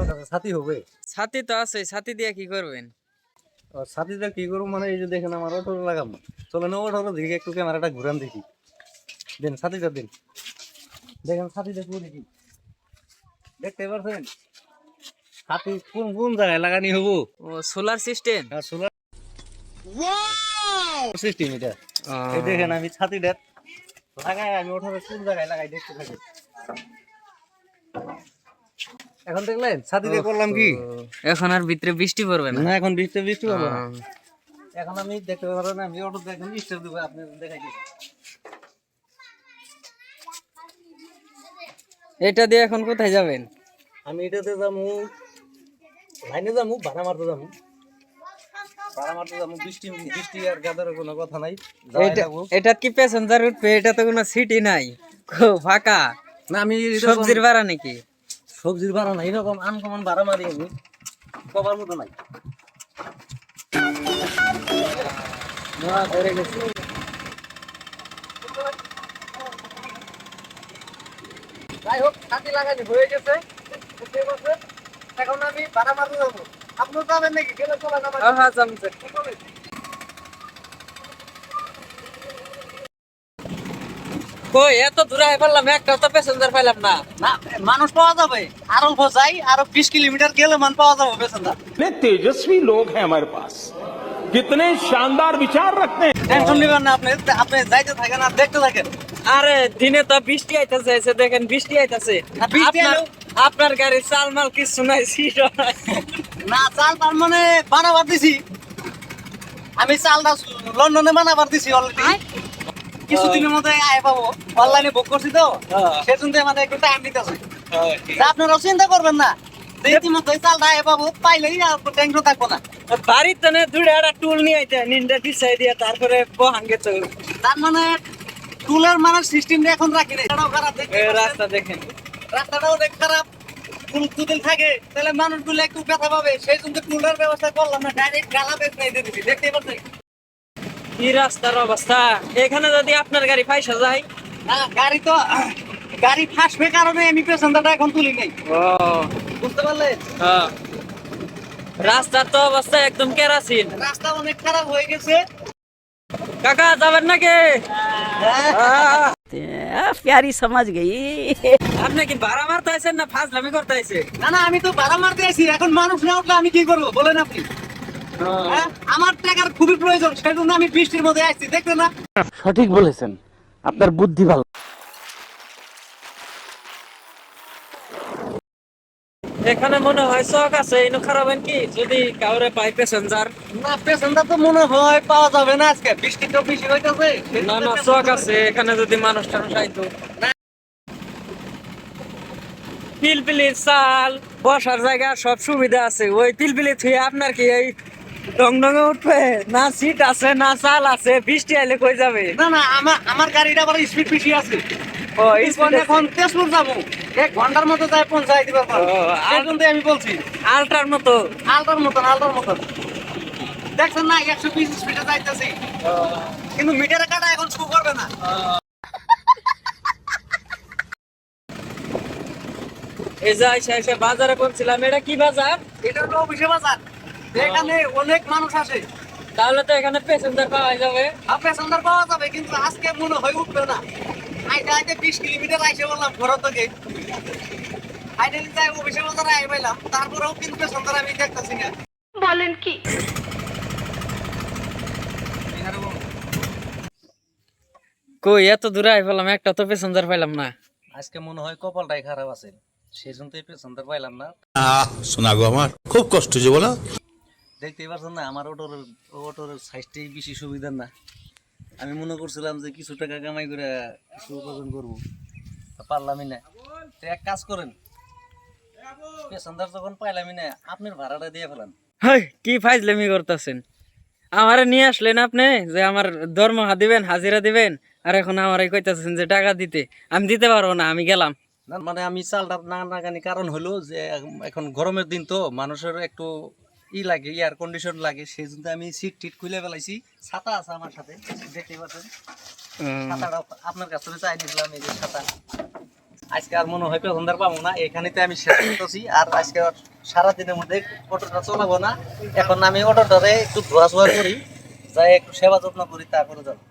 আপনার কাছে ছাতি হবে? ছাতি তো আছে, ছাতি দিয়ে কি করবেন? ছাতিটা কি করবো মানে এই যে দেখেন আমার অটো লাগাবো, চলে না অটো দেখি একটু ক্যামেরাটা ঘুরান দেখি, দেন ছাতিটা দিন, দেখেন ছাতিটা পুরো দেখি, দেখতে পারছেন ছাতি কোন কোন জায়গায় লাগানি হবো? ও সোলার সিস্টেম। সোলার সিস্টেম এটা। এই দেখেন আমি ছাতিটা লাগাই, আমি ওঠার কোন জায়গায় লাগাই দেখতে থাকি। এখন দেখলেন ছাতি দিয়ে করলাম কি? এখন আর ভিতরে বৃষ্টি পড়বে না। না এখন বৃষ্টি বৃষ্টি হবে না। এখন আমি দেখতে পারবো না, আমি অটো দেখেন স্টেপ দেবো, আপনি দেখাই দিন। এটা দিয়ে এখন কোথায় যাবেন? আমি এটাতে যাবো, লাইনে যাবো, ভাড়া মারতে যাবো, ভাড়া মারতে যাবো। বৃষ্টি বৃষ্টি আর গাদার কোনো কথা নাই। এটা কি প্যাসেঞ্জার উঠবে? এটা তো কোনো সিটি নাই, ফাঁকা। না আমি সবজির ভাড়া নাকি? সবজির ভাড়া নাই, এরকম আনকমন ভাড়া মারি আমি, কবার মতো নাই। যাই হোক ছাতি লাগানি হয়ে গেছে, এখন আমি ভাড়া মারতে যাবো। আপনিও যাবেন নাকি? গেলে চলে যাবেন। হ্যাঁ জমছে। কই এত দূরে পারলাম, একটা তো প্যাসেঞ্জার পাইলাম না। না মানুষ পাওয়া যাবে, আর অল্প যাই, আরো 20 কিলোমিটার গেলে মান পাওয়া যাবে পেছনটা। कितने तेजस्वी लोग हैं हमारे पास, कितने शानदार विचार रखते हैं। টেনশন নেবেন না, আপনি আপনি যাইতে থাকেন আর দেখতে থাকেন। আরে দিনে তো বৃষ্টি আইতাছে, এসে দেখেন বৃষ্টি আইতাছে। বৃষ্টি আপনার গাড়ি চালমাল কিছু নাই, সিট নাই। না চাল তার মানে বানাবার দিছি, আমি চালটা লন্ডনে বানাবার দিছি অলরেডি, কিছুদিনের মধ্যে আয় পাবো, অনলাইনে বুক করছি তো, সেজন্য আমাদের একটু টাইম দিতেছে। আপনারা চিন্তা করবেন না, ইতিমধ্যে চালটা আয় পাবো, পাইলেই আর টেনশন থাকবো না। বাড়িতে না দুইটা একটা টুল নিয়ে আইতে, নিনটা পিছাই দিয়ে তারপরে বহান গেছে। তার মানে টুলের মানে সিস্টেমটা এখন রাখি নাই। রাস্তাটাও খারাপ, দেখতে পাচ্ছেন? রাস্তা দেখেন, রাস্তাটাও অনেক খারাপ। টুল যদি থাকে তাহলে মানুষগুলো একটু ব্যথা পাবে, সেই জন্য টুলের ব্যবস্থা করলাম না, ডাইরেক্ট গালা বেশ নাই দিয়ে দিচ্ছি, দেখতেই পাচ্ছেন কি রাস্তার অবস্থা। এখানে যদি আপনার গাড়ি ফাইসা যায়। না গাড়ি তো গাড়ি ফাঁসবে কারণে আমি পেছনটা এখন তুলি নাই, বুঝতে পারলেন? হ্যাঁ, রাস্তার তো অবস্থা একদম কেরাসিন। রাস্তা অনেক খারাপ হয়ে গেছে। কাকা যাবেন নাকি? प्यारी समझ गई। আপনি কি ভাড়া মারতে আইছেন না ফাজলামি করতে আইছে? না না আমি তো ভাড়া মারতে আছি, এখন মানুষ না উঠলে আমি কি করবো বলেন আপনি? হ্যাঁ? আমার টাকার খুবই প্রয়োজন, সেই জন্য আমি বৃষ্টির মধ্যে আসছি, দেখলেন না? সঠিক বলেছেন, আপনার বুদ্ধি ভালো। এখানে মনে হয় চক আছে, ইনো খারাপ কি যদি কাউরে পাই প্যাসেঞ্জার? না পেছনটা তো মনে হয় পাওয়া যাবে না আজকে, বৃষ্টি তো বেশি হইতেছে। না না চক আছে, এখানে যদি মানুষ টানুষ আইতো। পিলপিলি চাল, বসার জায়গা সব সুবিধা আছে, ওই পিলপিলি থুয়ে আপনার কি এই ডং ডঙে উঠবে? না সিট আছে না চাল আছে, বৃষ্টি আইলে কই যাবে? না না আমার গাড়িটা আবার স্পিড বেশি আছে। ও এখন তেজপুর যাবো, 1 ঘন্টার মতো যাই পৌঁছাই দিবে, সেই জন্য আমি বলছি আলট্রার মতো। আলটার মতন দেখছেন না 120 স্পিডে যাইতেছি, কিন্তু মিটারে কাটা এখন শো করবে না। এই যে এসে বাজারে করছিলাম, এটা কি বাজার? এটা হলো অফিসে বাজার, এখানে অনেক মানুষ আসে। তাহলে তো এখানে প্যাসেঞ্জার পাওয়া যাবে। প্যাসেঞ্জার পাওয়া যাবে, কিন্তু আজকে মনে হয় উঠবে না। আইতে আইতে 20 কিলোমিটার আইসে বললাম ঘর থেকে, ফাইনালি যাই অফিসে বাজারে আই পাইলাম, তারপরেও কিন্তু প্যাসেঞ্জার আমি দেখতেছি না। বলেন কি? কই এত দূরে আই পেলাম, একটা তো প্যাসেঞ্জার পাইলাম না। আজকে মনে হয় কপালটাই খারাপ আছে, সেই জন্য পেছনটা পাইলাম না। শোনা গো আমার খুব কষ্ট যে বলো। দেখতেই পাচ্ছেন না আমার অটোর সাইজটাই বেশি সুবিধার না। আমি মনে করছিলাম যে কিছু টাকা কামাই করে কিছু উপার্জন করবো, পারলামই না। তো এক কাজ করেন, পেছনদার যখন পাইলামই না, আপনার ভাড়াটা দিয়ে ফেলান। হাই কি ফাইজলামি করতেছেন? আমারে নিয়ে আসলেন আপনি যে আমার দরমহা দিবেন, হাজিরা দিবেন, আর এখন আমারে কইতাছেন যে টাকা দিতে। আমি দিতে পারবো না, আমি গেলাম। না মানে আমি চালটা না নাগানি কারণ হলো যে এখন গরমের দিন তো মানুষের একটু লাগে, এয়ার কন্ডিশন লাগে, সেই জন্য আমি সিট টিট খুলে ফেলাইছি। ছাতা আছে আমার সাথে, দেখতেই পাচ্ছেন। ছাতাটা আপনার কাছ থেকে চাই নিয়েছিলাম, এই যে ছাতা। আজকে আর মনে হয় পেছনদার পাবো না, এখানেতে আমি শেষ করতেছি। আর আজকে আর সারাদিনের মধ্যে অটোটা চালাবো না। এখন আমি অটোটারে একটু ধোয়া ছোয়া করি, যাই একটু সেবা যত্ন করি, তারপরে যাবো।